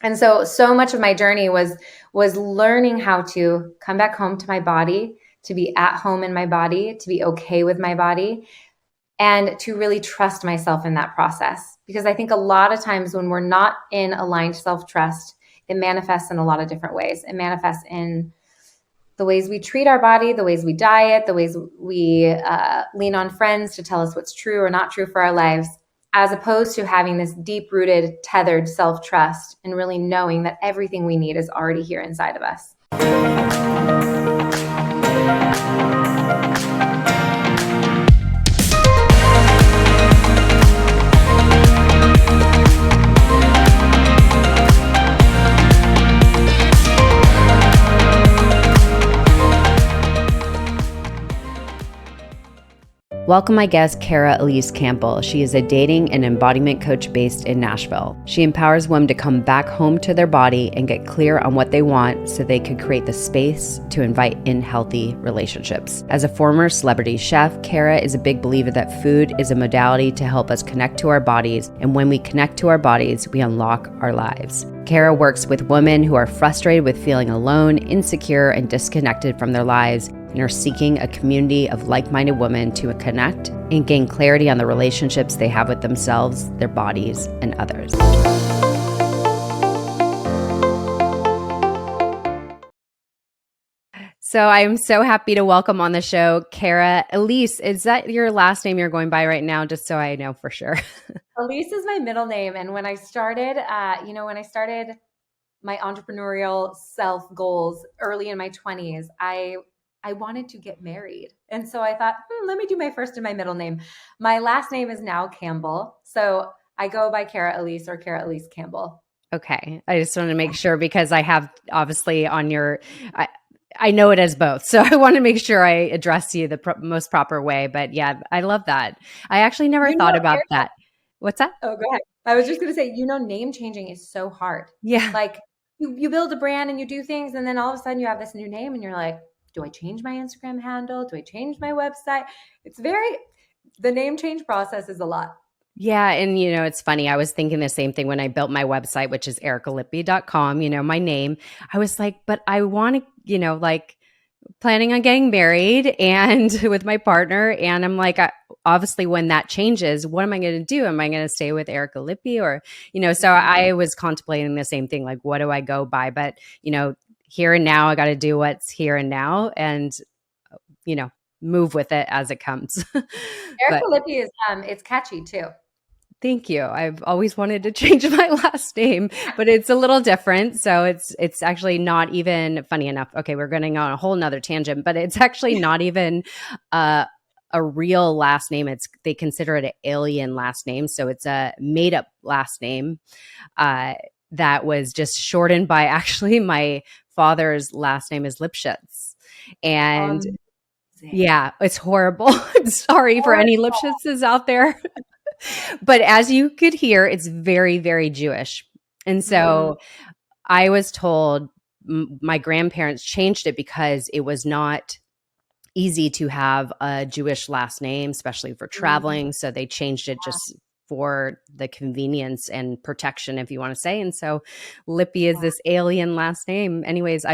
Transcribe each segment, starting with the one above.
And so much of my journey was learning how to come back home to my body, to be at home in my body, to be okay with my body, and to really trust myself in that process. Because I think a lot of times when we're not in aligned self-trust, it manifests in a lot of different ways. It manifests in the ways we treat our body, the ways we diet, the ways we lean on friends to tell us what's true or not true for our lives, as opposed to having this deep rooted, tethered self trust and really knowing that everything we need is already here inside of us. Welcome my guest, Elise Campbell. She is a dating and embodiment coach based in Nashville. She empowers women to come back home to their body and get clear on what they want so they could create the space to invite in healthy relationships. As a former celebrity chef, Kara is a big believer that food is a modality to help us connect to our bodies, and when we connect to our bodies, we unlock our lives. Kara works with women who are frustrated with feeling alone, insecure, and disconnected from their lives, and are seeking a community of like-minded women to connect and gain clarity on the relationships they have with themselves, their bodies, and others. So I'm so happy to welcome on the show, Kara. Elise, is that your last name you're going by right now? Just so I know for sure. Elise is my middle name. And when I started, my entrepreneurial self goals early in my 20s, I wanted to get married. And so I thought, let me do my first and my middle name. My last name is now Campbell. So I go by Kara Elise or Kara Elise Campbell. Okay. I just want to make sure because I have obviously on your, I know it as both. So I want to make sure I address you the most proper way. But yeah, I love that. I actually never thought about that. What's that? Oh, go ahead. I was just going to say, name changing is so hard. Yeah. Like you build a brand and you do things, and then all of a sudden you have this new name and you're like, do I change my Instagram handle? Do I change my website? The name change process is a lot. Yeah. And, it's funny. I was thinking the same thing when I built my website, which is ericalippi.com, my name. I was like, but I want to, planning on getting married and with my partner. And I'm like, obviously when that changes, what am I going to do? Am I going to stay with Erica Lippi or, so I was contemplating the same thing, like, what do I go by? But, here and now, I got to do what's here and now and, move with it as it comes. Erica Lippi is, it's catchy too. Thank you. I've always wanted to change my last name, but it's a little different. So it's actually not even funny enough. Okay, we're going on a whole nother tangent, but it's actually not even a real last name. They consider it an alien last name. So it's a made up last name that was just shortened by actually my father's last name is Lipschitz. And yeah, it's horrible. I'm sorry for any Lipschitzes out there. But as you could hear, it's very, very Jewish. And so I was told my grandparents changed it because it was not easy to have a Jewish last name, especially for traveling. So they changed it just for the convenience and protection, if you want to say. And so Lippi is this alien last name. Anyways,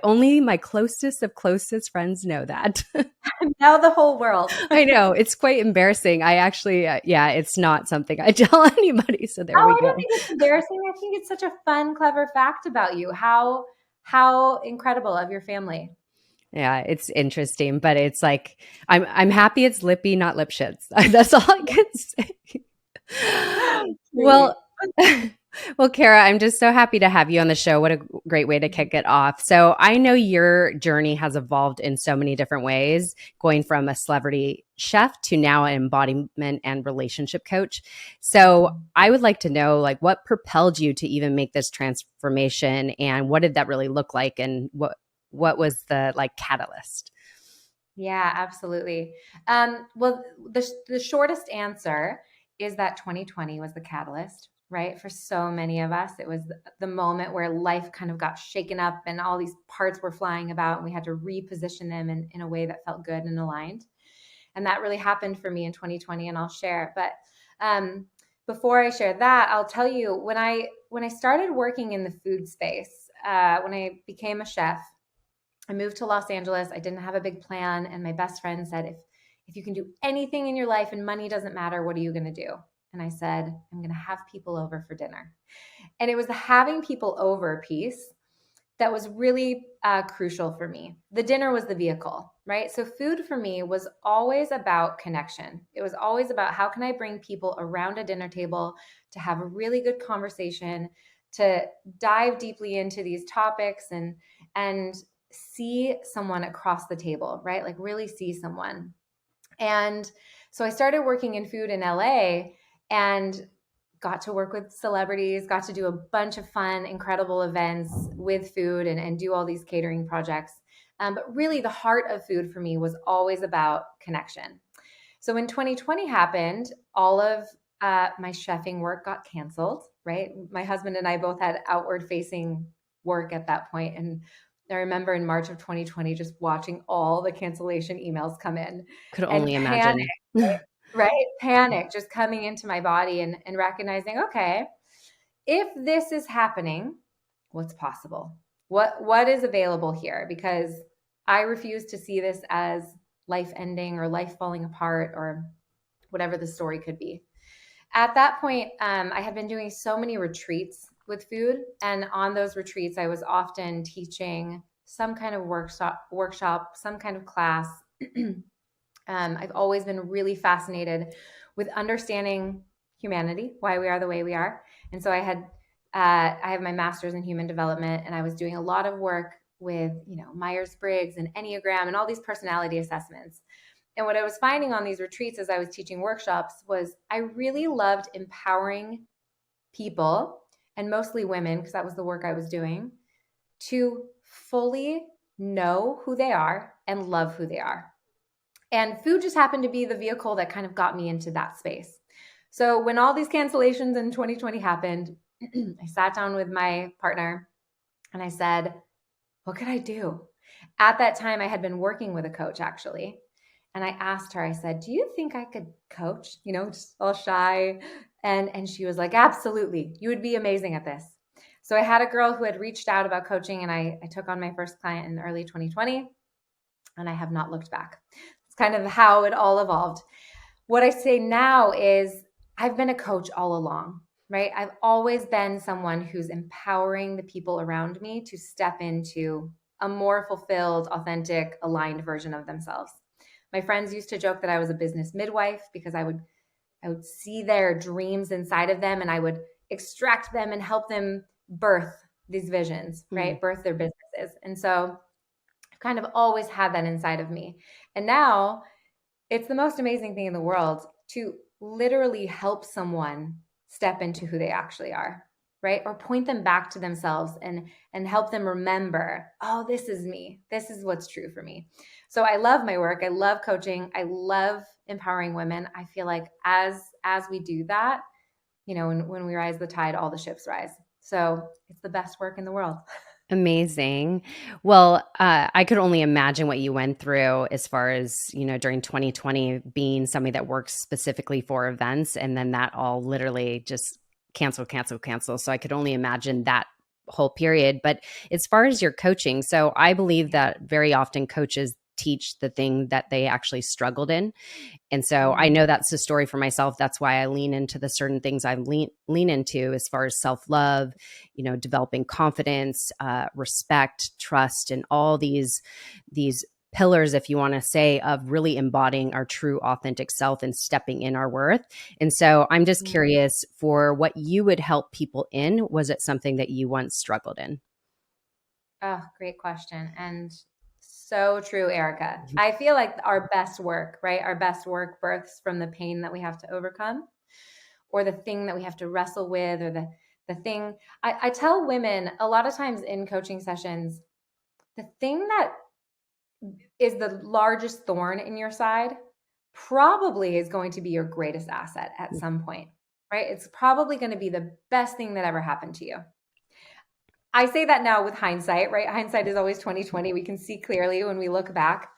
only my closest of closest friends know that. Now the whole world. I know. It's quite embarrassing. I actually, it's not something I tell anybody. So there we go. I don't think it's embarrassing. I think it's such a fun, clever fact about you. How incredible of your family. Yeah, it's interesting, but it's like, I'm happy it's Lippi, not Lipschitz. That's all I can say. Well, Kara, I'm just so happy to have you on the show. What a great way to kick it off. So I know your journey has evolved in so many different ways, going from a celebrity chef to now an embodiment and relationship coach. So I would like to know, what propelled you to even make this transformation, and what did that really look like, and what was the catalyst? Yeah, absolutely. Well, the shortest answer is that 2020 was the catalyst, right? For so many of us, it was the moment where life kind of got shaken up and all these parts were flying about, and we had to reposition them in a way that felt good and aligned. And that really happened for me in 2020, and I'll share. But before I share that, I'll tell you, when I when I started working in the food space, when I became a chef, I moved to Los Angeles. I didn't have a big plan. And my best friend said, if you can do anything in your life and money doesn't matter, what are you going to do? And I said, I'm going to have people over for dinner. And it was the having people over piece that was really crucial for me. The dinner was the vehicle, right? So food for me was always about connection. It was always about how can I bring people around a dinner table to have a really good conversation, to dive deeply into these topics and see someone across the table, right? Like really see someone. And so I started working in food in LA and got to work with celebrities, got to do a bunch of fun, incredible events with food and do all these catering projects. But really, the heart of food for me was always about connection. So when 2020 happened, all of my chefing work got canceled, right? My husband and I both had outward facing work at that point. And I remember in March of 2020 just watching all the cancellation emails come in Could and only panic, imagine. right? Panic just coming into my body and recognizing, okay, if this is happening, what's possible? What is available here? Because I refuse to see this as life ending or life falling apart or whatever the story could be. At that point, I had been doing so many retreats with food, and on those retreats, I was often teaching some kind of workshop, some kind of class. I've always been really fascinated with understanding humanity, why we are the way we are. And so I have my master's in human development, and I was doing a lot of work with, Myers-Briggs and Enneagram and all these personality assessments. And what I was finding on these retreats as I was teaching workshops was I really loved empowering people, and mostly women, because that was the work I was doing, to fully know who they are and love who they are. And food just happened to be the vehicle that kind of got me into that space. So when all these cancellations in 2020 happened, I sat down with my partner and I said, what could I do? At that time, I had been working with a coach actually. And I asked her, I said, do you think I could coach? Just all shy. And she was like, absolutely. You would be amazing at this. So I had a girl who had reached out about coaching, and I took on my first client in early 2020, and I have not looked back. It's kind of how it all evolved. What I say now is I've been a coach all along, right? I've always been someone who's empowering the people around me to step into a more fulfilled, authentic, aligned version of themselves. My friends used to joke that I was a business midwife because I would see their dreams inside of them, and I would extract them and help them birth these visions, right? Birth their businesses. And so I've kind of always had that inside of me. And now it's the most amazing thing in the world to literally help someone step into who they actually are, right? Or point them back to themselves and help them remember, oh, this is me. This is what's true for me. So I love my work. I love coaching. I love empowering women. I feel like as we do that, when we rise the tide, all the ships rise. So it's the best work in the world. Amazing. Well, I could only imagine what you went through as far as, during 2020 being somebody that works specifically for events, and then that all literally just cancel. So I could only imagine that whole period. But as far as your coaching, so I believe that very often coaches teach the thing that they actually struggled in. And so I know that's the story for myself. That's why I lean into the certain things I lean into as far as self-love, developing confidence, respect, trust, and all these pillars, if you want to say, of really embodying our true authentic self and stepping in our worth. And so I'm just curious for what you would help people in. Was it something that you once struggled in? Oh, great question. And so true, Erica. I feel like our best work, right? Our best work births from the pain that we have to overcome, or the thing that we have to wrestle with, or the thing. I tell women a lot of times in coaching sessions, the thing that is the largest thorn in your side probably is going to be your greatest asset at some point, right? It's probably going to be the best thing that ever happened to you. I say that now with hindsight, right? Hindsight is always 2020. We can see clearly when we look back.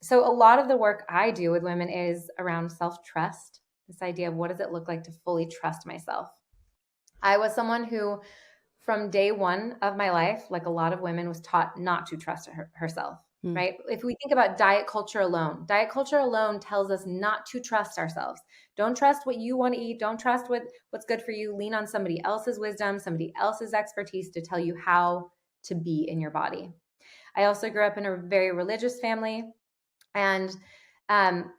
So a lot of the work I do with women is around self-trust, this idea of what does it look like to fully trust myself. I was someone who, from day one of my life, like a lot of women, was taught not to trust herself, Mm. right? If we think about diet culture alone tells us not to trust ourselves. Don't trust what you want to eat. Don't trust what's good for you. Lean on somebody else's wisdom, somebody else's expertise to tell you how to be in your body. I also grew up in a very religious family, and um,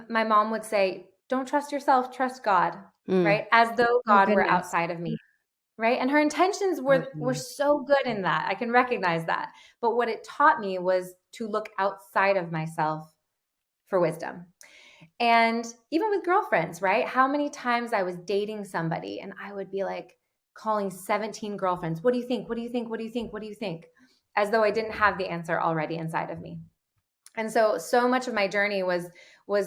my mom would say, "Don't trust yourself, trust God," Mm. right? As though Oh, God were goodness. outside of me. Right? And her intentions were Okay. so good in that. I can recognize that. But what it taught me was to look outside of myself for wisdom. And even with girlfriends, right? How many times I was dating somebody and I would be like calling 17 girlfriends, "What do you think? What do you think? What do you think? What do you think?" As though I didn't have the answer already inside of me. And so much of my journey was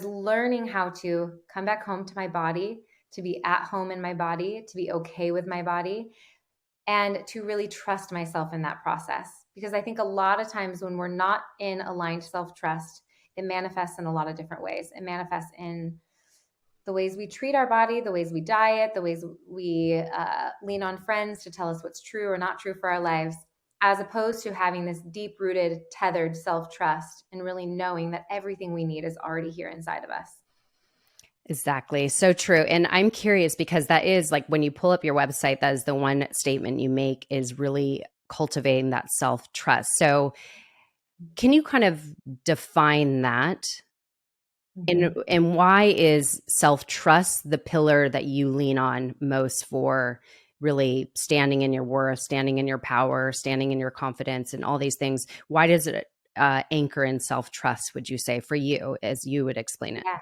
learning how to come back home to my body, to be at home in my body, to be okay with my body, and to really trust myself in that process. Because I think a lot of times when we're not in aligned self trust, it manifests in a lot of different ways. It manifests in the ways we treat our body, the ways we diet, the ways we lean on friends to tell us what's true or not true for our lives, as opposed to having this deep rooted, tethered self trust and really knowing that everything we need is already here inside of us. Exactly. So true. And I'm curious because that is like when you pull up your website, that is the one statement you make is really cultivating that self trust. So, can you kind of define that? And Mm-hmm. and why is self trust the pillar that you lean on most for really standing in your worth, standing in your power, standing in your confidence, and all these things? Why does it anchor in self trust? Would you say for you, as you would explain it? Yeah.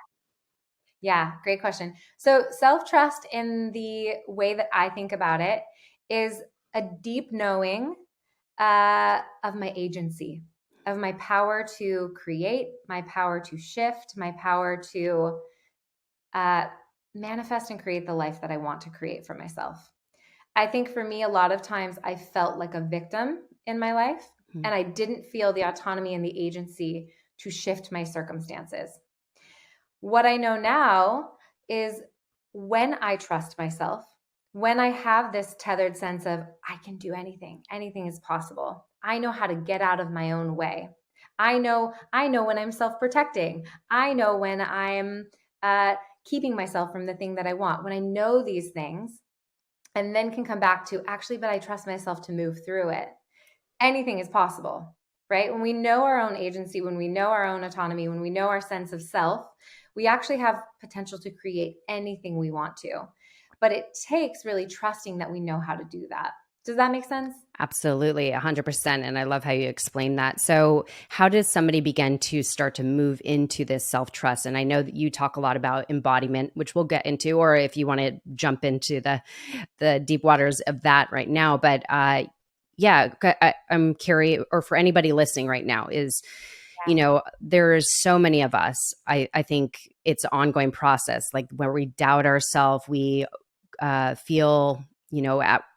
Yeah, great question. So, self trust, in the way that I think about it, is a deep knowing of my agency, of my power to create, my power to shift, my power to uh, manifest and create the life that I want to create for myself. I think for me, a lot of times I felt like a victim in my life, Hmm. and I didn't feel the autonomy and the agency to shift my circumstances. What I know now is when I trust myself, when I have this tethered sense of I can do anything, anything is possible. I know how to get out of my own way. I know when I'm self-protecting. I know when I'm uh, keeping myself from the thing that I want. When I know these things, and then can come back to actually, but I trust myself to move through it. Anything is possible, right? When we know our own agency, when we know our own autonomy, when we know our sense of self, we actually have potential to create anything we want to. But it takes really trusting that we know how to do that. Does that make sense? Absolutely, 100%. And I love how you explain that. So, how does somebody begin to start to move into this self trust? And I know that you talk a lot about embodiment, which we'll get into, or if you want to jump into the deep waters of that right now. But yeah, I'm curious, or for anybody listening right now, is there's so many of us. I think it's an ongoing process, like where we doubt ourselves, we feel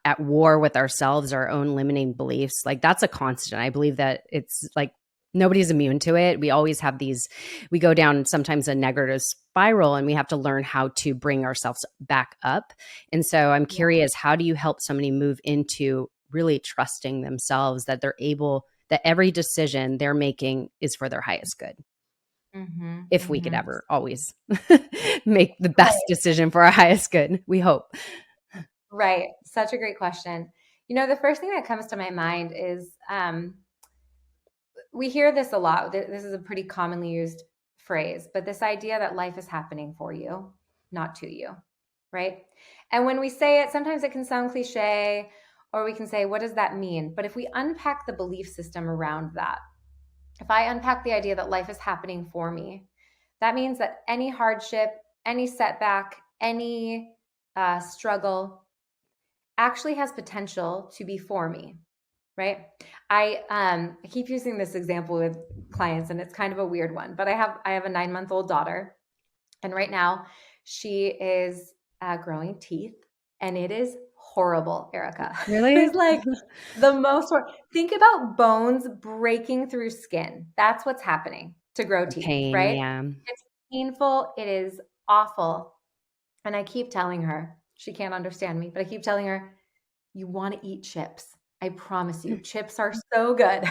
at war with ourselves, our own limiting beliefs. Like that's a constant. I believe that it's like nobody's immune to it. We always have these, we go down sometimes a negative spiral, and we have to learn how to bring ourselves back up. And so I'm Yeah. curious, how do you help somebody move into really trusting themselves, that they're able, that every decision they're making is for their highest good? Mm-hmm, If we could mm-hmm. ever always make the best Right. decision for our highest good, we hope. Right. Such a great question. The first thing that comes to my mind is we hear this a lot. This is a pretty commonly used phrase, but this idea that life is happening for you, not to you, right? And when we say it, sometimes it can sound cliche, or we can say, what does that mean? But if we unpack the belief system around that, if I unpack the idea that life is happening for me, that means that any hardship, any setback, any struggle actually has potential to be for me, right? I keep using this example with clients, and it's kind of a weird one, but I have a 9-month-old daughter, and right now she is growing teeth, and it is horrible, Erica. Really? It's like the most. Think about bones breaking through skin. That's what's happening to grow teeth, Pain, right? yeah. It's painful. It is awful, and I keep telling her, She can't understand me, but I keep telling her, you want to eat chips. I promise you, chips are so good.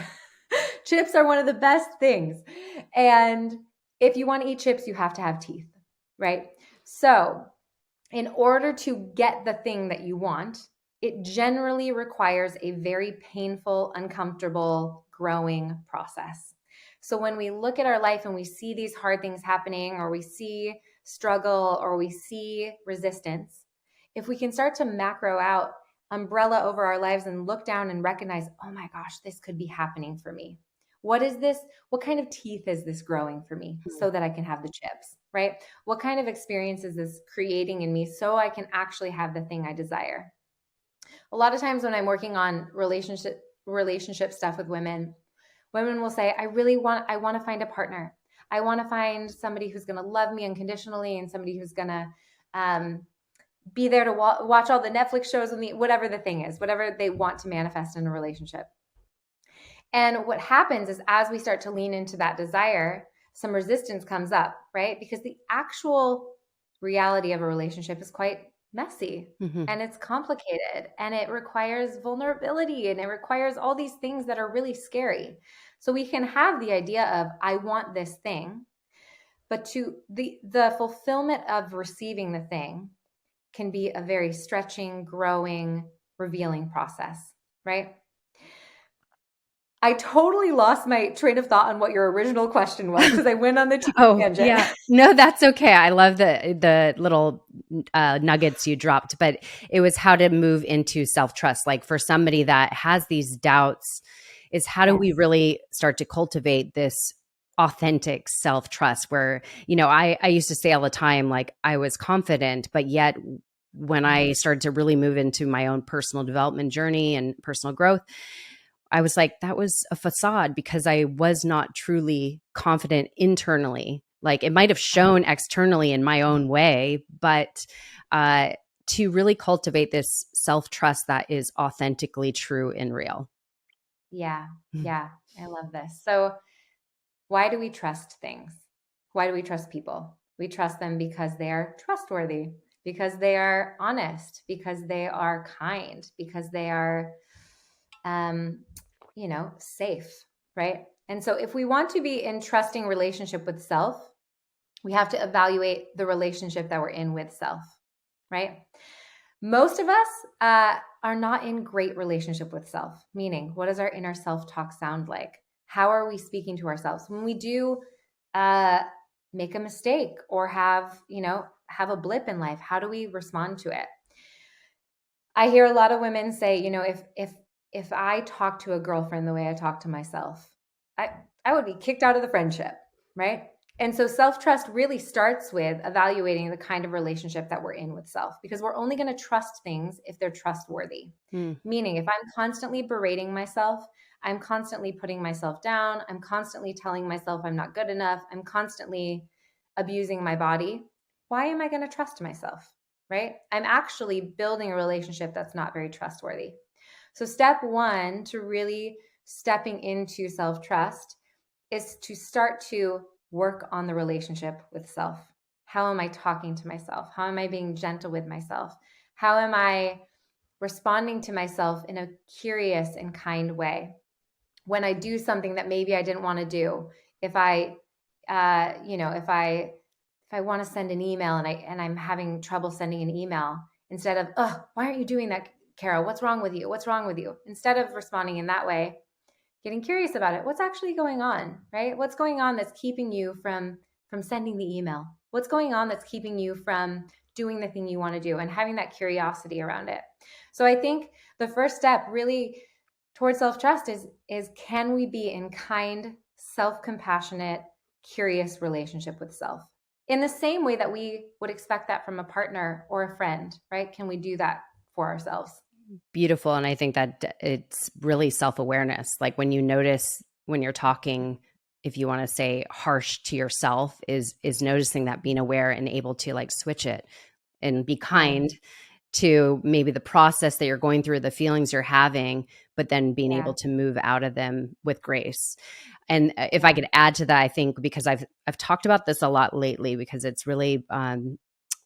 Chips are one of the best things. And if you want to eat chips, you have to have teeth, right? So, in order to get the thing that you want, it generally requires a very painful, uncomfortable, growing process. So when we look at our life and we see these hard things happening, or we see struggle, or we see resistance, if we can start to macro out, umbrella over our lives, and look down and recognize, oh my gosh, this could be happening for me. What is this? What kind of teeth is this growing for me so that I can have the chips, right? What kind of experience is this creating in me so I can actually have the thing I desire? A lot of times when I'm working on relationship stuff with women, women will say, I want to find a partner. I want to find somebody who's going to love me unconditionally, and somebody who's going to be there to watch all the Netflix shows with me, whatever the thing is, whatever they want to manifest in a relationship. And what happens is, as we start to lean into that desire, some resistance comes up, right? Because the actual reality of a relationship is quite messy, and it's complicated, and it requires vulnerability, and it requires all these things that are really scary. So we can have the idea of, I want this thing, but to the fulfillment of receiving the thing can be a very stretching, growing, revealing process, right? I totally lost my train of thought on what your original question was, because I went on the tangent. Yeah. No, that's okay. I love the little nuggets you dropped, but it was how to move into self-trust. Like for somebody that has these doubts, is how do we really start to cultivate this authentic self-trust where, I used to say all the time, like I was confident, but yet when I started to really move into my own personal development journey and personal growth, I was like, that was a facade, because I was not truly confident internally. Like it might have shown externally in my own way, but to really cultivate this self-trust that is authentically true and real. Yeah. Yeah. I love this. So why do we trust things? Why do we trust people? We trust them because they are trustworthy, because they are honest, because they are kind, because they are safe, right? And so if we want to be in trusting relationship with self, we have to evaluate the relationship that we're in with self, right? Most of us are not in great relationship with self, meaning what does our inner self-talk sound like? How are we speaking to ourselves? When we do make a mistake or have a blip in life, how do we respond to it? I hear a lot of women say, if I talk to a girlfriend the way I talk to myself, I would be kicked out of the friendship, right? And so self-trust really starts with evaluating the kind of relationship that we're in with self, because we're only going to trust things if they're trustworthy. Meaning, if I'm constantly berating myself, I'm constantly putting myself down, I'm constantly telling myself I'm not good enough, I'm constantly abusing my body, why am I going to trust myself, right? I'm actually building a relationship that's not very trustworthy. So step one to really stepping into self-trust is to start to work on the relationship with self. How am I talking to myself? How am I being gentle with myself? How am I responding to myself in a curious and kind way? When I do something that maybe I didn't want to do, if I want to send an email and I'm having trouble sending an email, instead of, oh, why aren't you doing that, Carol? What's wrong with you? What's wrong with you? Instead of responding in that way, getting curious about it. What's actually going on, right? What's going on that's keeping you from sending the email? What's going on that's keeping you from doing the thing you want to do, and having that curiosity around it? So I think the first step really towards self-trust is can we be in kind, self-compassionate, curious relationship with self? In the same way that we would expect that from a partner or a friend, right? Can we do that for ourselves? Beautiful. And I think that it's really self-awareness. Like when you notice when you're talking, if you want to say harsh to yourself, is noticing that, being aware and able to like switch it and be kind to maybe the process that you're going through, the feelings you're having, but then being able to move out of them with grace. And if I could add to that, I think because I've talked about this a lot lately, because it's really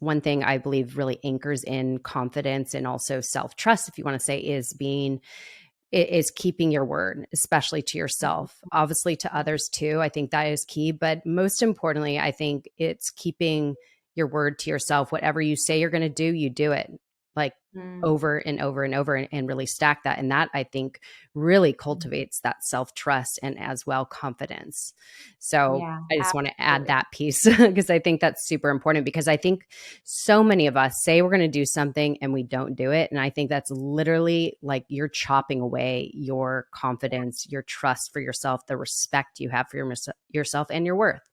one thing I believe really anchors in confidence and also self-trust, if you want to say, is keeping your word, especially to yourself, obviously to others too. I think that is key. But most importantly, I think it's keeping your word to yourself. Whatever you say you're going to do, you do it, like Mm. over and over and over, and really stack that. And that, I think, really cultivates that self-trust and as well confidence. So Yeah, I just want to add absolutely. that piece because I think that's super important, because I think so many of us say we're going to do something and we don't do it. And I think that's literally like you're chopping away your confidence, your trust for yourself, the respect you have for yourself and your worth.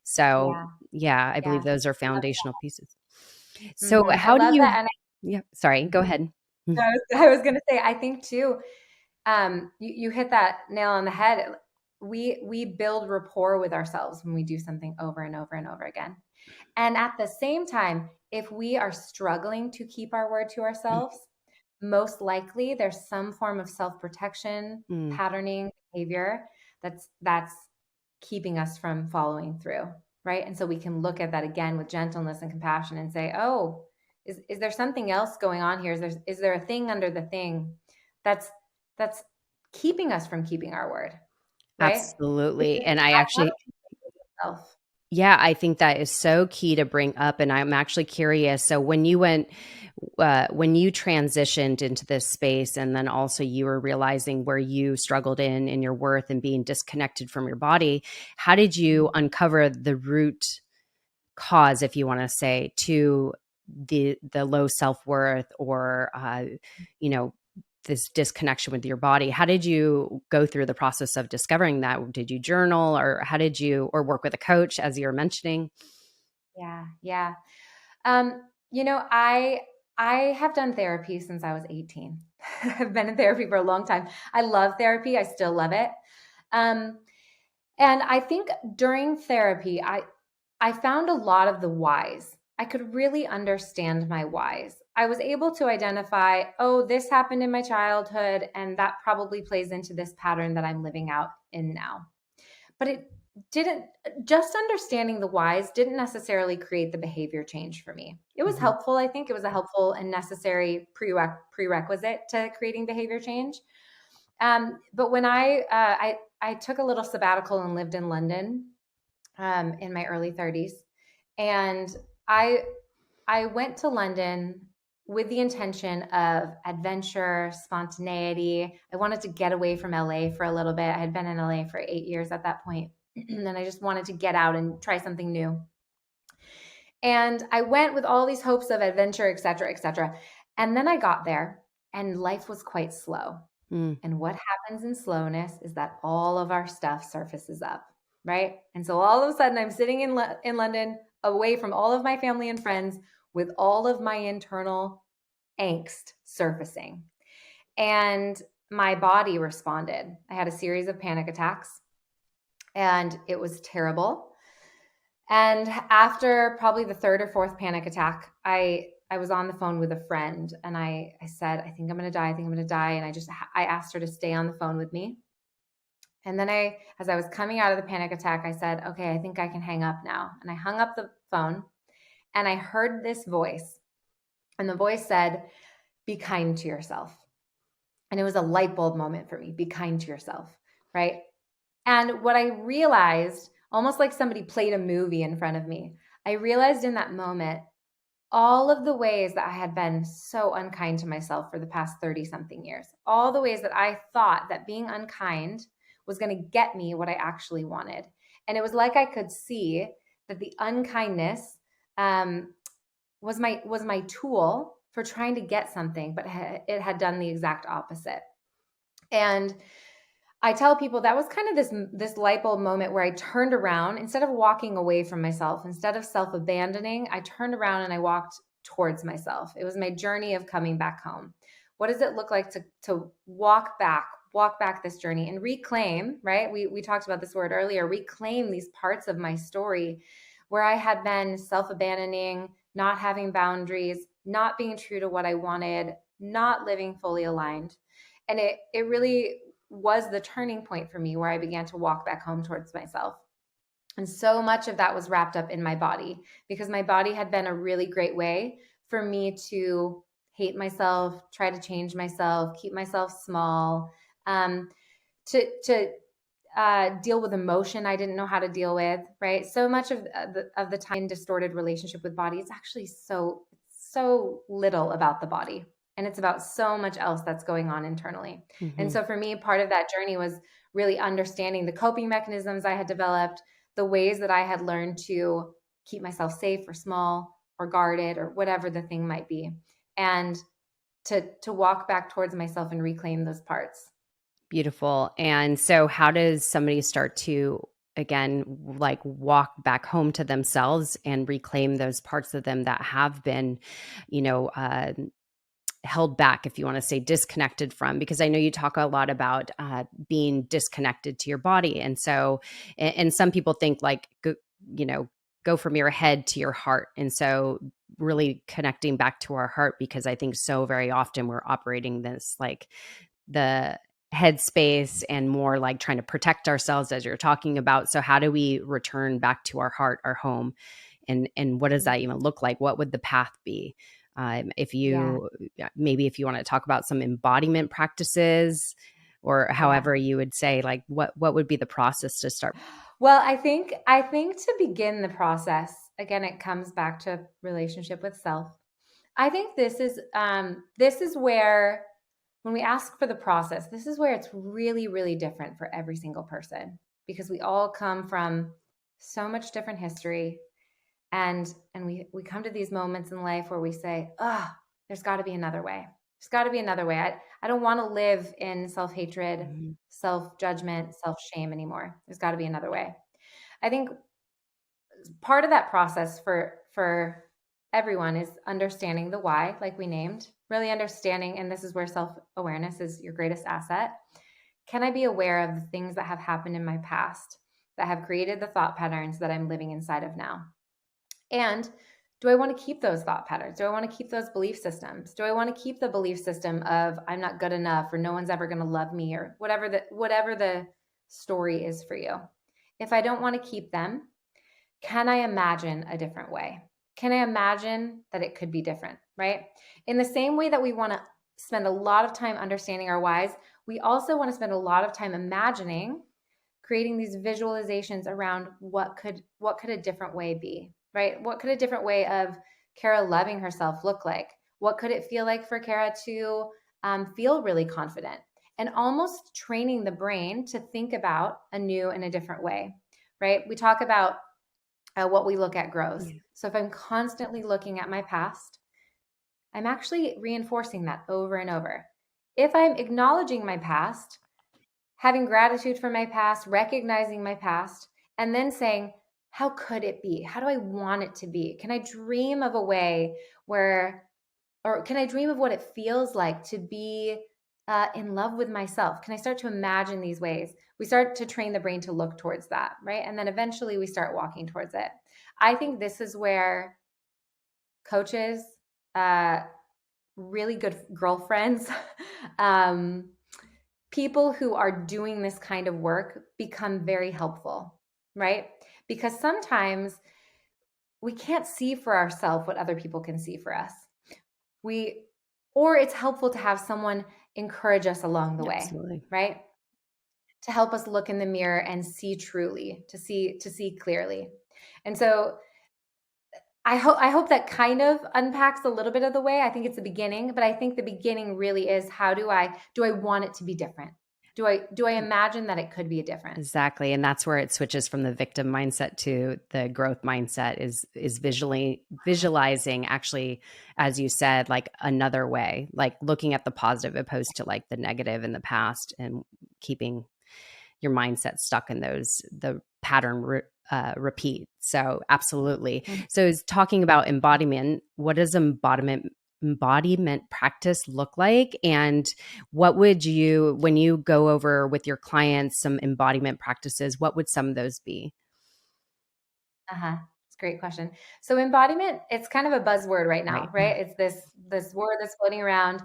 So, Yeah, yeah, I believe yeah. those are foundational pieces. So, I how do love that. you, And yeah, sorry, go Mhm. ahead. I was going to say, I think too, you hit that nail on the head. We build rapport with ourselves when we do something over and over and over again. And at the same time, if we are struggling to keep our word to ourselves, most likely there's some form of self-protection, Mm, patterning behavior that's keeping us from following through, right? And so we can look at that again with gentleness and compassion and say, oh, is there something else going on here? Is there a thing under the thing that's that's keeping us from keeping our word, right? absolutely. Because And I I want actually, to keep myself. yeah, I think that is so key to bring up. And I'm actually curious. So when you transitioned into this space, and then also you were realizing where you struggled in your worth and being disconnected from your body, how did you uncover the root cause, if you want to say, to the low self-worth, or you know, this disconnection with your body? How did you go through the process of discovering that? Did you journal, or how did you, or work with a coach, as you were mentioning? Yeah, yeah. Um, I have done therapy since I was 18. I've been in therapy for a long time. I love therapy. I still love it. Um, and I think during therapy, I found a lot of the whys. I could really understand my whys. I was able to identify, oh, this happened in my childhood, and that probably plays into this pattern that I'm living out in now. But it didn't, just understanding the whys didn't necessarily create the behavior change for me. It was Mhm. helpful. I think it was a helpful and necessary prerequisite to creating behavior change. But when I took a little sabbatical and lived in London in my early 30s, and I I went to London with the intention of adventure, spontaneity. I wanted to get away from LA for a little bit. I had been in LA for 8 years at that point, and I just wanted to get out and try something new. And I went with all these hopes of adventure, et cetera, et cetera. And then I got there, and life was quite slow. Mm. And what happens in slowness is that all of our stuff surfaces up, right? And so all of a sudden, I'm sitting in London, away from all of my family and friends, with all of my internal angst surfacing. And my body responded. I had a series of panic attacks, and it was terrible. And after probably the third or fourth panic attack, I was on the phone with a friend, and I said, I think I'm going to die. I think I'm going to die. And I asked her to stay on the phone with me. And then as I was coming out of the panic attack, I said, okay, I think I can hang up now. And I hung up the phone, and I heard this voice, and the voice said, be kind to yourself. And it was a light bulb moment for me. Be kind to yourself. Right. And what I realized, almost like somebody played a movie in front of me, I realized in that moment all of the ways that I had been so unkind to myself for the past 30 something years, all the ways that I thought that being unkind was going to get me what I actually wanted. And it was like I could see that the unkindness um, was my tool for trying to get something, but it had done the exact opposite. And I tell people that was kind of this light bulb moment where I turned around. Instead of walking away from myself, instead of self-abandoning, I turned around and I walked towards myself. It was my journey of coming back home. What does it look like to walk back this journey and reclaim, right? We talked about this word earlier, reclaim these parts of my story where I had been self-abandoning, not having boundaries, not being true to what I wanted, not living fully aligned. And it really was the turning point for me where I began to walk back home towards myself. And so much of that was wrapped up in my body, because my body had been a really great way for me to hate myself, try to change myself, keep myself small, um, to deal with emotion I didn't know how to deal with. Right, so much of the time in distorted relationship with body, it's actually so little about the body, and it's about so much else that's going on internally. And Hmm. so for me, part of that journey was really understanding the coping mechanisms I had developed, the ways that I had learned to keep myself safe or small or guarded or whatever the thing might be, and to walk back towards myself and reclaim those parts. Beautiful. And so, how does somebody start to, again, like walk back home to themselves and reclaim those parts of them that have been, you know, held back, if you want to say disconnected from? Because I know you talk a lot about being disconnected to your body. And so, and some people think like, you know, go from your head to your heart. And so, really connecting back to our heart, because I think so very often we're operating this like the headspace and more like trying to protect ourselves, as you're talking about. So how do we return back to our heart, our home? And what does that even look like? What would the path be? If Yeah, you maybe if you want to talk about some embodiment practices, or yeah. however you would say, like what would be the process to start? Well, I think to begin the process, again, it comes back to relationship with self. I think this is where, when we ask for the process, this is where it's really, really different for every single person, because we all come from so much different history, and we come to these moments in life where we say, "Oh, there's got to be another way. There's got to be another way. I don't want to live in self hatred, Mhm. self judgment, self shame anymore. There's got to be another way." I think part of that process for everyone is understanding the why, like we named, really understanding, and this is where self-awareness is your greatest asset. Can I be aware of the things that have happened in my past that have created the thought patterns that I'm living inside of now? And do I want to keep those thought patterns? Do I want to keep those belief systems? Do I want to keep the belief system of I'm not good enough, or no one's ever going to love me, or whatever the story is for you? If I don't want to keep them, can I imagine a different way? Can I imagine that it could be different, right? In the same way that we want to spend a lot of time understanding our whys, we also want to spend a lot of time imagining, creating these visualizations around what could a different way be, right? What could a different way of Kara loving herself look like? What could it feel like for Kara to feel really confident? And almost training the brain to think about a new and a different way, right? We talk about what we look at grows. Yeah. So if I'm constantly looking at my past, I'm actually reinforcing that over and over. If I'm acknowledging my past, having gratitude for my past, recognizing my past, and then saying, how could it be? How do I want it to be? Can I dream of a way where, or can I dream of what it feels like to be in love with myself? Can I start to imagine these ways? We start to train the brain to look towards that, right? And then eventually we start walking towards it. I think this is where coaches, uh, really good girlfriends, um, people who are doing this kind of work become very helpful, right? Because sometimes we can't see for ourselves what other people can see for us. We, or it's helpful to have someone encourage us along the way, Absolutely. right? To help us look in the mirror and see truly, to see clearly. And so I hope that kind of unpacks a little bit of the way. I think it's the beginning, but I think the beginning really is, how do I want it to be different? Do I imagine that it could be different? Exactly. And that's where it switches from the victim mindset to the growth mindset, is visually visualizing, actually, as you said, like another way, like looking at the positive opposed to like the negative in the past, and keeping your mindset stuck in those the pattern repeat. So absolutely. Mhm. So is talking about embodiment, what does embodiment practice look like? And what would you, when you go over with your clients some embodiment practices, what would some of those be? Uh-huh. It's a great question. So embodiment, it's kind of a buzzword right now, Right. right? It's this word that's floating around.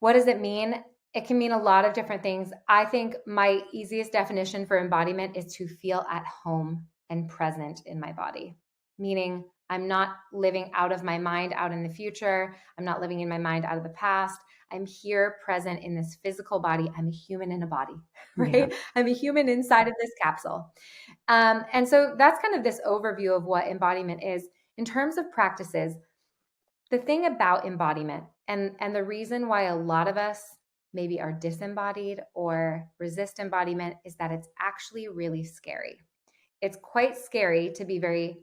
What does it mean? It can mean a lot of different things. I think my easiest definition for embodiment is to feel at home and present in my body, meaning I'm not living out of my mind out in the future. I'm not living in my mind out of the past. I'm here present in this physical body. I'm a human in a body, Yeah. right? I'm a human inside of this capsule. And so that's kind of this overview of what embodiment is. In terms of practices, the thing about embodiment and the reason why a lot of us maybe are disembodied or resist embodiment is that it's actually really scary. It's quite scary to be very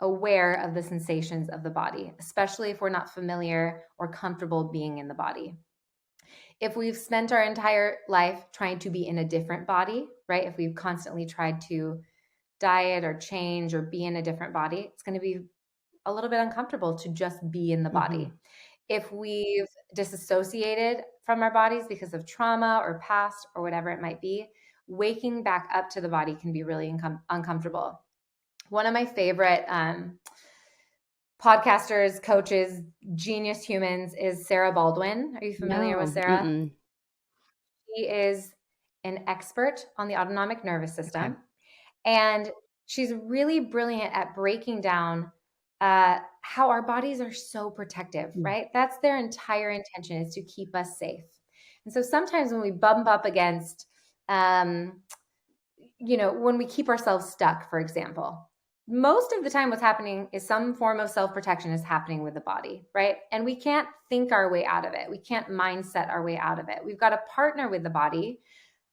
aware of the sensations of the body, especially if we're not familiar or comfortable being in the body. If we've spent our entire life trying to be in a different body, right? If we've constantly tried to diet or change or be in a different body, it's going to be a little bit uncomfortable to just be in the Mm-hmm. body. If we've disassociated from our bodies because of trauma or past or whatever it might be, waking back up to the body can be really uncomfortable. One of my favorite podcasters, coaches, genius humans is Sarah Baldwin. Are you familiar with No. Sarah? Mm-mm. She is an expert on the autonomic nervous Okay. system. And she's really brilliant at breaking down how our bodies are so protective, Mm. right? That's their entire intention, is to keep us safe. And so sometimes when we bump up against, um, when we keep ourselves stuck, for example, most of the time what's happening is some form of self-protection is happening with the body, right? And we can't think our way out of it. We can't mindset our way out of it. We've got to partner with the body,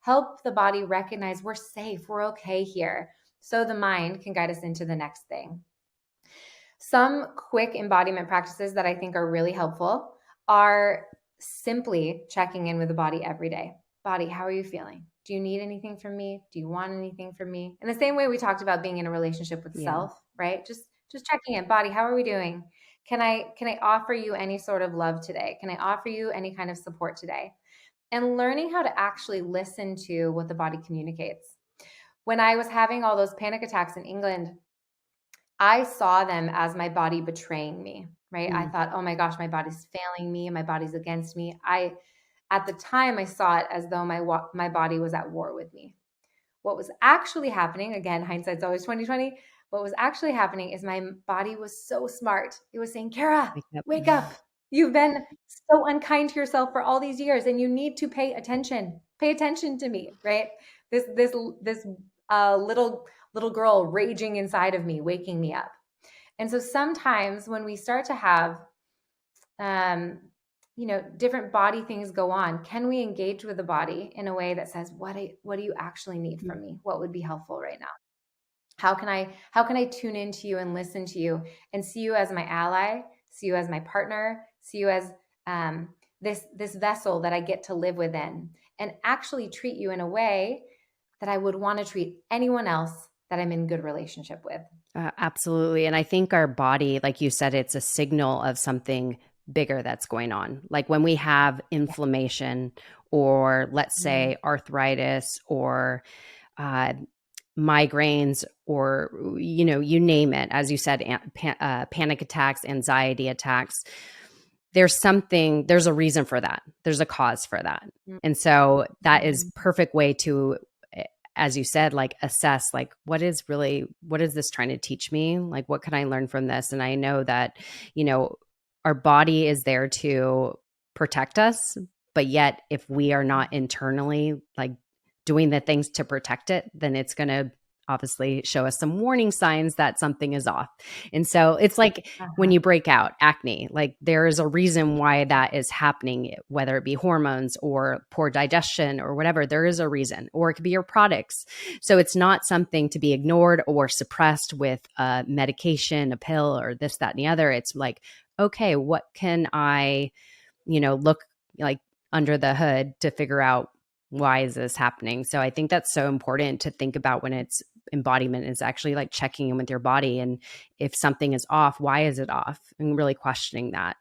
help the body recognize we're safe, we're okay here, so the mind can guide us into the next thing. Some quick embodiment practices that I think are really helpful are simply checking in with the body every day. Body, how are you feeling? Do you need anything from me? Do you want anything from me? In the same way we talked about being in a relationship with Yeah. self, right? Just checking in. Body, how are we doing? Can I offer you any sort of love today? Can I offer you any kind of support today? And learning how to actually listen to what the body communicates. When I was having all those panic attacks in England, I saw them as my body betraying me, right? I Mm. thought, oh my gosh, my body's failing me, my body's against me. At the time, I saw it as though my body was at war with me. What was actually happening, again, hindsight's always 2020. What was actually happening is my body was so smart. It was saying, Kara, Wake up. wake up. You've been so unkind to yourself for all these years, and you need to pay attention. Pay attention to me, right? This little girl raging inside of me, waking me up. And so sometimes when we start to have um, different body things go on, can we engage with the body in a way that says, what do you actually need Mm. from me? What would be helpful right now? How can I tune into you and listen to you and see you as my ally, see you as my partner, see you as this vessel that I get to live within, and actually treat you in a way that I would want to treat anyone else that I'm in good relationship with. Absolutely. And I think our body, like you said, it's a signal of something bigger that's going on. Like when we have Yeah. inflammation, or let's Mm. say arthritis, or uh, migraines, or, you name it, as you said, panic attacks, anxiety attacks. There's a reason for that. There's a cause for that. And so that is Mm-hmm. perfect way to, as you said, like assess, like what is this trying to teach me? Like, what can I learn from this? And I know that, you know, our body is there to protect us, but yet if we are not internally like doing the things to protect it, then it's going to obviously show us some warning signs that something is off. And so it's like when Uh-huh. you break out acne, like there is a reason why that is happening, whether it be hormones or poor digestion or whatever, there is a reason, or it could be your products. So it's not something to be ignored or suppressed with a medication, a pill, or this, that, and the other. It's like, okay, what can I, look like under the hood to figure out why is this happening? So I think that's so important to think about when it's embodiment, is actually like checking in with your body. And if something is off, why is it off? And really questioning that.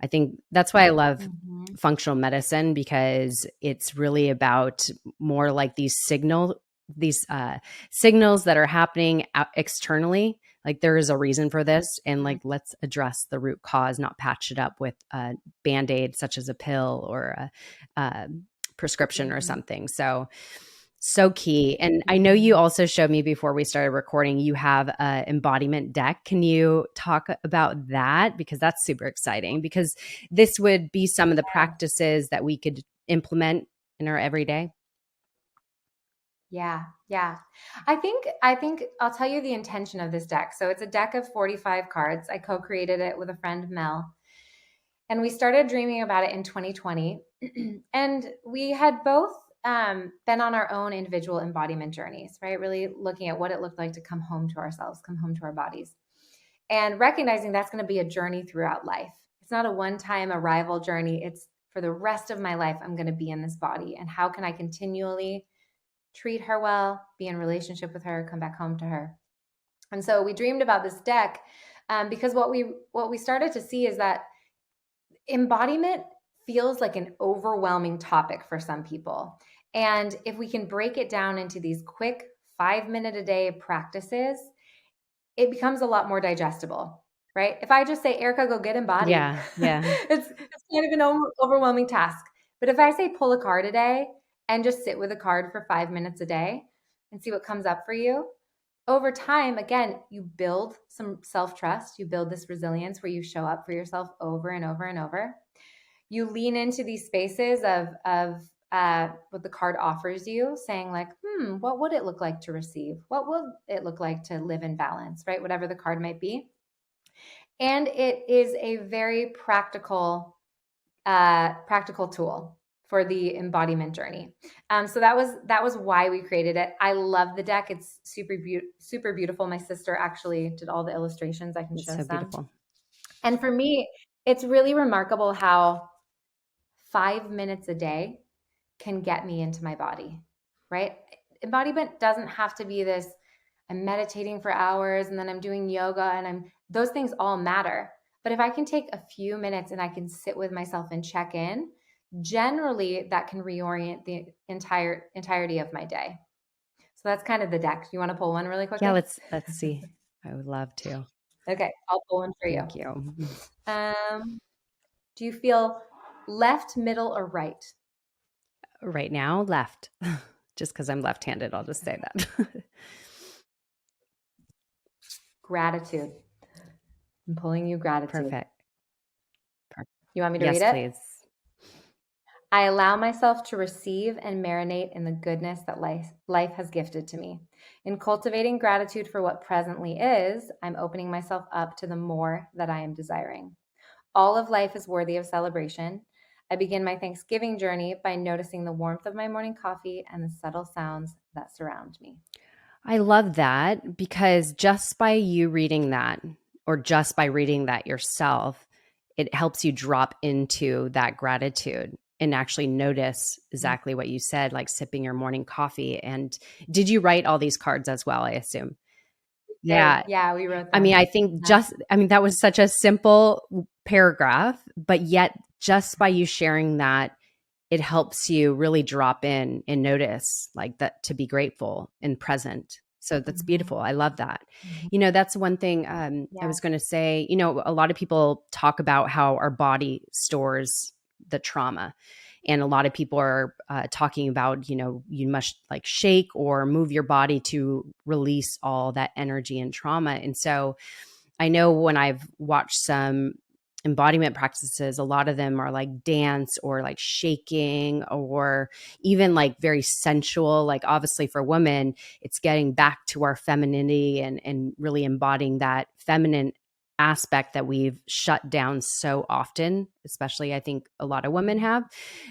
I think that's why I love Mm-hmm. functional medicine, because it's really about more like these signals that are happening out externally Like there is a reason for this. And like, let's address the root cause, not patch it up with a Band-Aid such as a pill or a prescription or something. So key. And I know you also showed me before we started recording, you have a embodiment deck. Can you talk about that? Because that's super exciting, because this would be some of the practices that we could implement in our everyday. Yeah. Yeah. I think I'll tell you the intention of this deck. So it's a deck of 45 cards. I co-created it with a friend, Mel. And we started dreaming about it in 2020. And we had both been on our own individual embodiment journeys, right? Really looking at what it looked like to come home to ourselves, come home to our bodies, and recognizing that's going to be a journey throughout life. It's not a one-time arrival journey. It's for the rest of my life, I'm going to be in this body. And how can I continually treat her well, be in relationship with her, come back home to her? And so we dreamed about this deck because what we started to see is that embodiment feels like an overwhelming topic for some people. And if we can break it down into these quick 5-minute a day practices, it becomes a lot more digestible, right? If I just say, Erica, go get embodied, Yeah. Yeah. it's kind of an overwhelming task. But if I say pull a card a day and just sit with a card for 5 minutes a day and see what comes up for you, over time, again, you build some self-trust, you build this resilience where you show up for yourself over and over and over. You lean into these spaces of what the card offers you, saying like, what would it look like to receive? What would it look like to live in balance, right? Whatever the card might be. And it is a very practical tool for the embodiment journey. So that was why we created it. I love the deck. It's super beautiful. My sister actually did all the illustrations. I can show So some. beautiful. And for me, it's really remarkable how 5 minutes a day can get me into my body, right? Embodiment doesn't have to be this, I'm meditating for hours and then I'm doing yoga and those things all matter. But if I can take a few minutes and I can sit with myself and check in, generally that can reorient the entirety of my day. So that's kind of the deck. You want to pull one really quickly? Yeah, let's see. I would love to. Okay, I'll pull one for you. Thank you. Do you feel left, middle, or right? Right now, left. Just because I'm left-handed, I'll just say that. Gratitude. I'm pulling you gratitude. Perfect. You want me to Yes, read it? please. I allow myself to receive and marinate in the goodness that life has gifted to me. In cultivating gratitude for what presently is, I'm opening myself up to the more that I am desiring. All of life is worthy of celebration. I begin my Thanksgiving journey by noticing the warmth of my morning coffee and the subtle sounds that surround me. I love that, because just by you reading that, or just by reading that yourself, it helps you drop into that gratitude and actually notice exactly what you said, like sipping your morning coffee. And did you write all these cards as well, I assume? Yeah. Yeah, we wrote them. I mean, I think that was such a simple paragraph, but yet just by you sharing that, it helps you really drop in and notice like that, to be grateful and present. So that's beautiful. I love that. That's one thing I was going to say. A lot of people talk about how our body stores the trauma. And a lot of people are talking about, you must like shake or move your body to release all that energy and trauma. And so I know when I've watched some embodiment practices, a lot of them are like dance or like shaking or even like very sensual. Like obviously for women, it's getting back to our femininity and really embodying that feminine aspect that we've shut down so often, especially I think a lot of women have.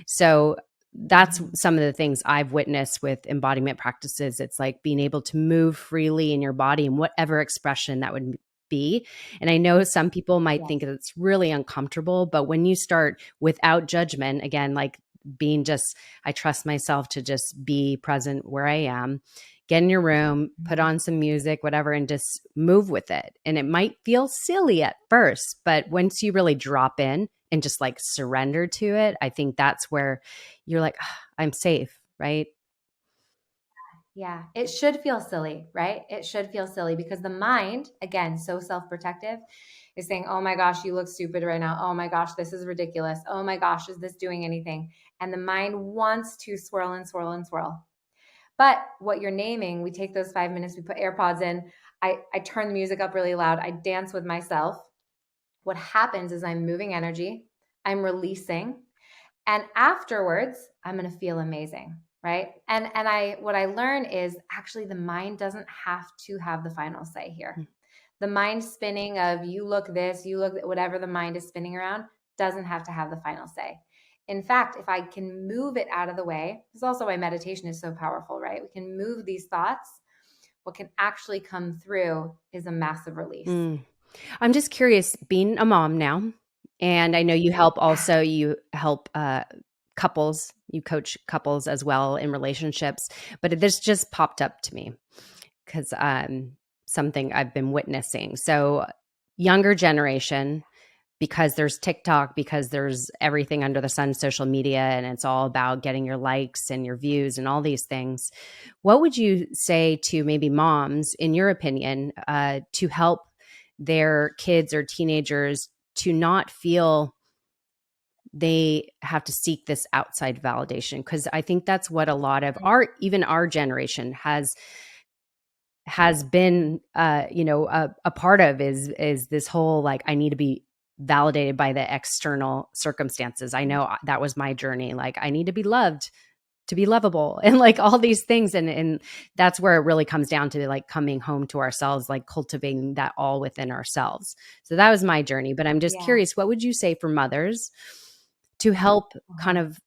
So that's some of the things I've witnessed with embodiment practices. It's like being able to move freely in your body in whatever expression that would be. And I know some people might think it's really uncomfortable, but when you start without judgment, again, like being just, I trust myself to just be present where I am, get in your room, put on some music, whatever, and just move with it. And it might feel silly at first, but once you really drop in and just like surrender to it, I think that's where you're like, I'm safe, right? Yeah. It should feel silly, right? It should feel silly because the mind, again, so self-protective, is saying, oh my gosh, you look stupid right now. Oh my gosh, this is ridiculous. Oh my gosh, is this doing anything? And the mind wants to swirl and swirl and swirl. But what you're naming, we take those 5 minutes, we put AirPods in, I turn the music up really loud, I dance with myself. What happens is I'm moving energy, I'm releasing, and afterwards I'm going to feel amazing, right? And I what I learn is actually the mind doesn't have to have the final say here. The mind spinning of you look this, you look whatever the mind is spinning around doesn't have to have the final say. In fact, if I can move it out of the way, this is also why meditation is so powerful, right? We can move these thoughts. What can actually come through is a massive release. Mm. I'm just curious, being a mom now, and I know you help Yeah. also, you help couples, you coach couples as well in relationships, but this just popped up to me because something I've been witnessing. So, younger generation, because there's TikTok, because there's everything under the sun, social media, and it's all about getting your likes and your views and all these things. What would you say to maybe moms, in your opinion, to help their kids or teenagers to not feel they have to seek this outside validation? Because I think that's what a lot of even our generation has been, a part of, is this whole, like, I need to be validated by the external circumstances. I know that was my journey. Like, I need to be loved to be lovable, and like all these things. And that's where it really comes down to, like, coming home to ourselves, like cultivating that all within ourselves. So that was my journey. But I'm just Yeah. curious, what would you say for mothers to help kind Uh-huh. of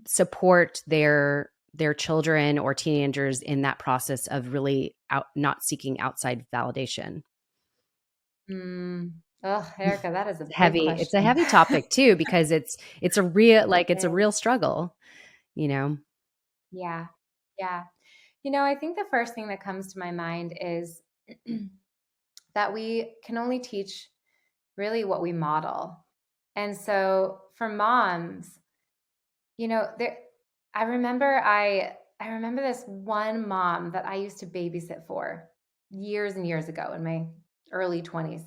support their children or teenagers in that process of really not seeking outside validation? Mm. Oh, Erica, that is a big Heavy. It's a question. heavy topic too, because it's a real, It like, it's a is. real struggle, you know? Yeah. Yeah. I think the first thing that comes to my mind is that we can only teach really what we model. And so for moms, there I remember I remember this one mom that I used to babysit for years and years ago in my early 20s.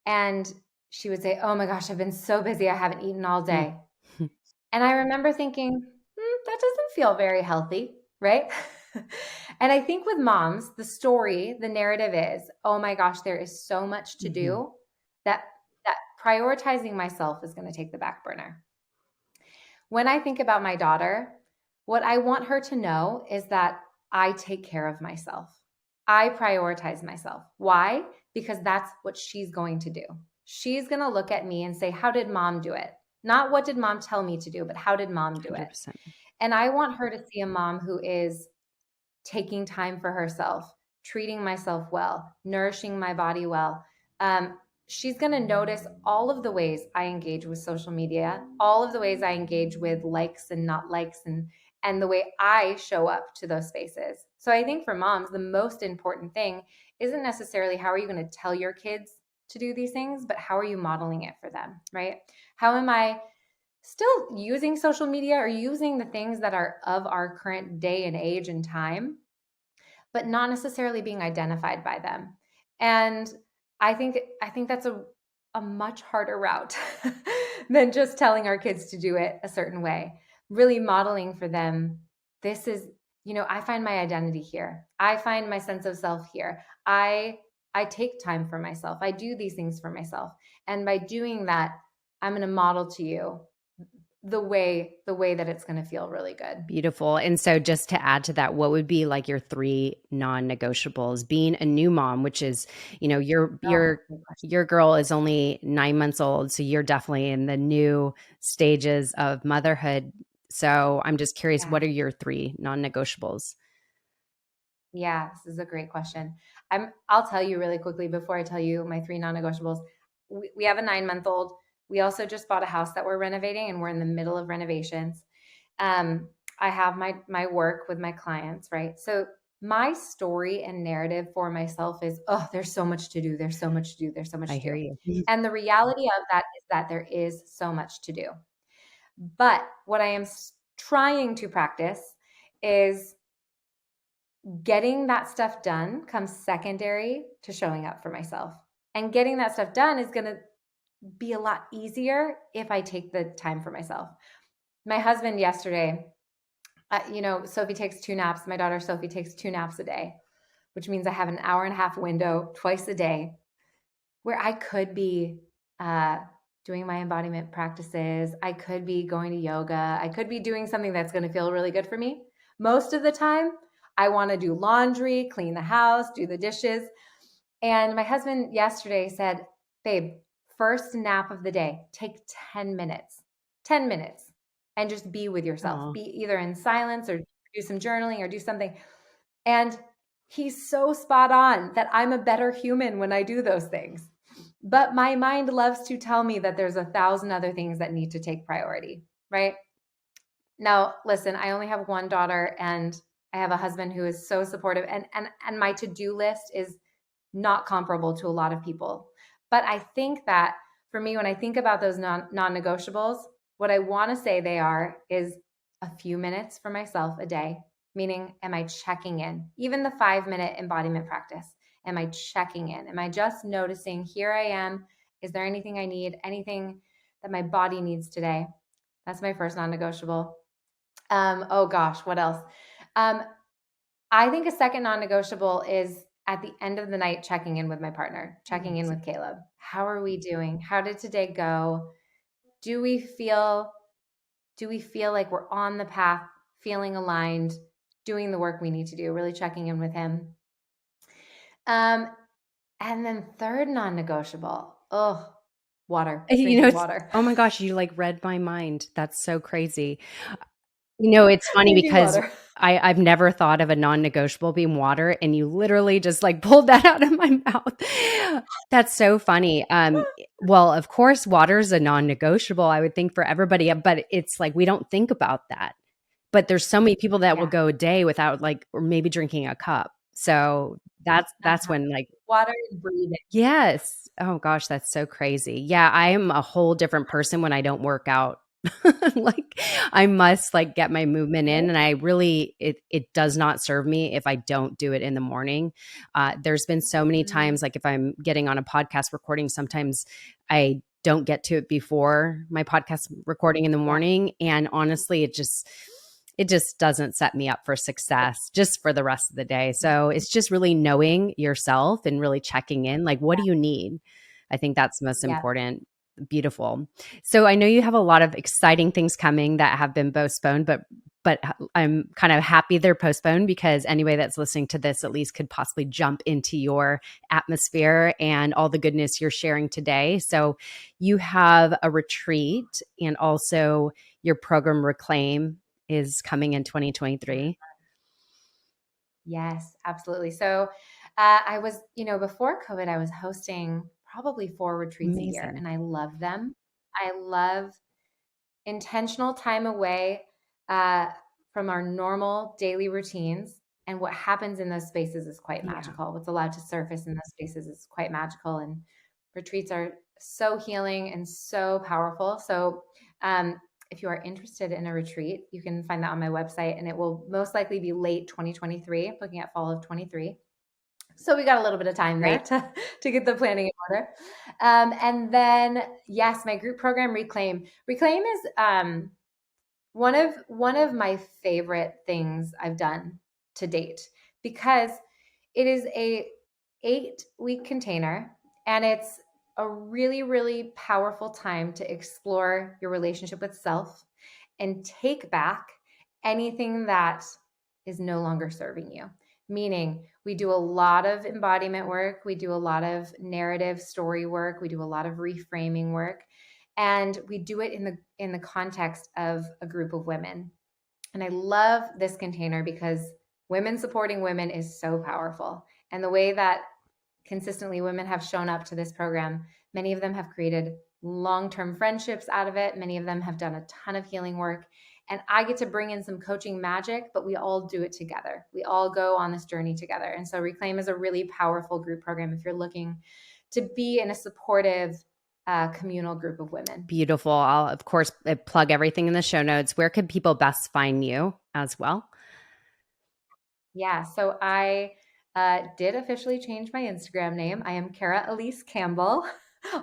And she would say, "Oh my gosh, I've been so busy. I haven't eaten all Mm. day." And I remember thinking, that doesn't feel very healthy, right? And I think with moms, the story, the narrative is, oh my gosh, there is so much to Mhm. do that that prioritizing myself is going to take the back burner. When I think about my daughter, what I want her to know is that I take care of myself. I prioritize myself. Why? Because that's what she's going to do. She's going to look at me and say, how did mom do it? Not what did mom tell me to do, but how did mom do it? 100%. And I want her to see a mom who is taking time for herself, treating myself well, nourishing my body well. She's going to notice all of the ways I engage with social media, all of the ways I engage with likes and not likes, and the way I show up to those spaces. So I think for moms, the most important thing isn't necessarily how are you going to tell your kids to do these things, but how are you modeling it for them, right? How am I still using social media or using the things that are of our current day and age and time, but not necessarily being identified by them. And I think that's a much harder route than just telling our kids to do it a certain way. Really modeling for them, this is, I find my identity here. I find my sense of self here. I take time for myself. I do these things for myself. And by doing that, I'm going to model to you the way that it's going to feel really good. Beautiful. And so, just to add to that, what would be like your three non-negotiables? Being a new mom, which is, your Oh, your good question. your girl is only 9 months old, so you're definitely in the new stages of motherhood. So I'm just curious, Yeah. what are your three non-negotiables? Yeah, this is a great question. I'll tell you really quickly before I tell you my three non-negotiables. We have a 9 month old. We also just bought a house that we're renovating, and we're in the middle of renovations. Um, I have my work with my clients, right? So my story and narrative for myself is, oh, there's so much to do. There's so much to do. There's so I much to hear do. you. And the reality of that is that there is so much to do. But what I am trying to practice is getting that stuff done comes secondary to showing up for myself. And getting that stuff done is going to be a lot easier if I take the time for myself. My husband yesterday, Sophie takes 2 naps. My daughter Sophie takes 2 naps a day, which means I have an hour and a half window twice a day where I could be doing my embodiment practices. I could be going to yoga. I could be doing something that's going to feel really good for me. Most of the time, I want to do laundry, clean the house, do the dishes. And my husband yesterday said, babe, first nap of the day, take 10 minutes, 10 minutes, and just be with yourself. Oh. Be either in silence or do some journaling or do something. And he's so spot on that I'm a better human when I do those things. But my mind loves to tell me that there's 1,000 other things that need to take priority, right? Now, listen, I only have one daughter and I have a husband who is so supportive, and my to-do list is not comparable to a lot of people. But I think that for me, when I think about those non-negotiables, what I want to say they are is a few minutes for myself a day, meaning, am I checking in? Even the 5-minute embodiment practice, am I checking in? Am I just noticing, here I am? Is there anything I need? Anything that my body needs today? That's my first non-negotiable. Oh gosh, what else? I think a second non-negotiable is at the end of the night, checking in with my partner, checking in with Caleb. How are we doing? How did today go? Do we feel like we're on the path, feeling aligned, doing the work we need to do, really checking in with him? And then third non-negotiable, water, drinking water. Oh my gosh, you like read my mind. That's so crazy. It's funny Drinking because water. I've never thought of a non-negotiable being water, and you literally just like pulled that out of my mouth. That's so funny. Well, of course, water is a non-negotiable, I would think, for everybody, but it's like we don't think about that. But there's so many people that will Yeah. go a day without or maybe drinking a cup. So that's when Water and breathing. yes. Oh gosh, that's so crazy. Yeah, I am a whole different person when I don't work out. Like I must get my movement in, and I really it does not serve me if I don't do it in the morning. There's been so many times, like if I'm getting on a podcast recording, sometimes I don't get to it before my podcast recording in the morning, and honestly, it just doesn't set me up for success just for the rest of the day. So it's just really knowing yourself and really checking in, like, what do you need? I think that's most Yeah. important. Beautiful. So I know you have a lot of exciting things coming that have been postponed, but I'm kind of happy they're postponed because anybody that's listening to this at least could possibly jump into your atmosphere and all the goodness you're sharing today. So you have a retreat, and also your program Reclaim is coming in 2023. Yes, absolutely. So I was, before COVID, I was hosting probably 4 retreats a year, Amazing. and I love them. I love intentional time away uh, from our normal daily routines. And what happens in those spaces is quite Yeah. magical. What's allowed to surface in those spaces is quite magical. And retreats are so healing and so powerful. So, if you are interested in a retreat, you can find that on my website, and it will most likely be late 2023, looking at fall of 23. So we got a little bit of time there Great. to get the planning in order. And then, yes, my group program, Reclaim. Reclaim is one of my favorite things I've done to date, because it is a 8-week container, and it's a really, really powerful time to explore your relationship with self and take back anything that is no longer serving you. Meaning, we do a lot of embodiment work, we do a lot of narrative story work, we do a lot of reframing work, and we do it in the context of a group of women. And I love this container because women supporting women is so powerful. And the way that consistently women have shown up to this program, many of them have created long-term friendships out of it. Many of them have done a ton of healing work. And I get to bring in some coaching magic, but we all do it together. We all go on this journey together. And so Reclaim is a really powerful group program if you're looking to be in a supportive communal group of women. Beautiful. I'll, of course, plug everything in the show notes. Where can people best find you as well? Yeah, so I did officially change my Instagram name. I am Kara Elise Campbell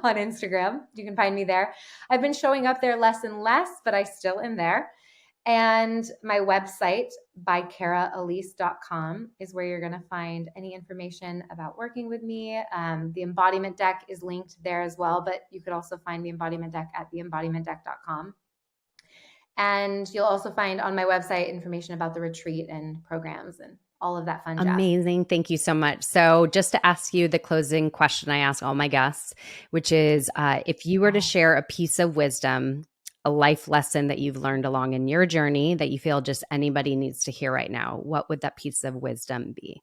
on Instagram. You can find me there. I've been showing up there less and less, but I still am there. And my website, bykaraelise.com, is where you're going to find any information about working with me. The embodiment deck is linked there as well, but you could also find the embodiment deck at theembodimentdeck.com. And you'll also find on my website information about the retreat and programs and all of that fun jazz. Amazing. Thank you so much. So, just to ask you the closing question I ask all my guests, which is if you were to share a piece of wisdom, a life lesson that you've learned along in your journey that you feel just anybody needs to hear right now, what would that piece of wisdom be?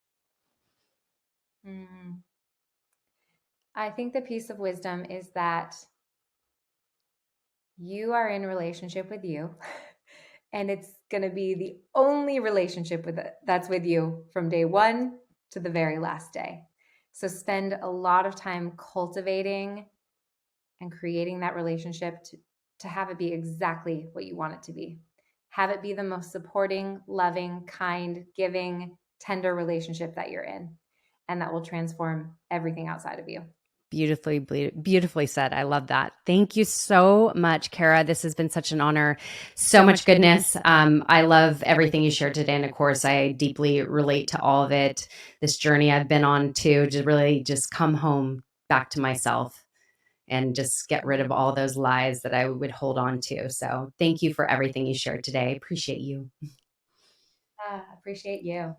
I think the piece of wisdom is that you are in relationship with you, and it's going to be the only relationship that's with you from day one to the very last day. So spend a lot of time cultivating and creating that relationship to have it be exactly what you want it to be. Have it be the most supporting, loving, kind, giving, tender relationship that you're in, and that will transform everything outside of you. Beautifully said. I love that. Thank you so much, Kara. This has been such an honor. So much goodness. I love everything you shared today. And of course, I deeply relate to all of it. This journey I've been on too, to really just come home back to myself and just get rid of all those lies that I would hold on to. So thank you for everything you shared today. Appreciate you. Appreciate you.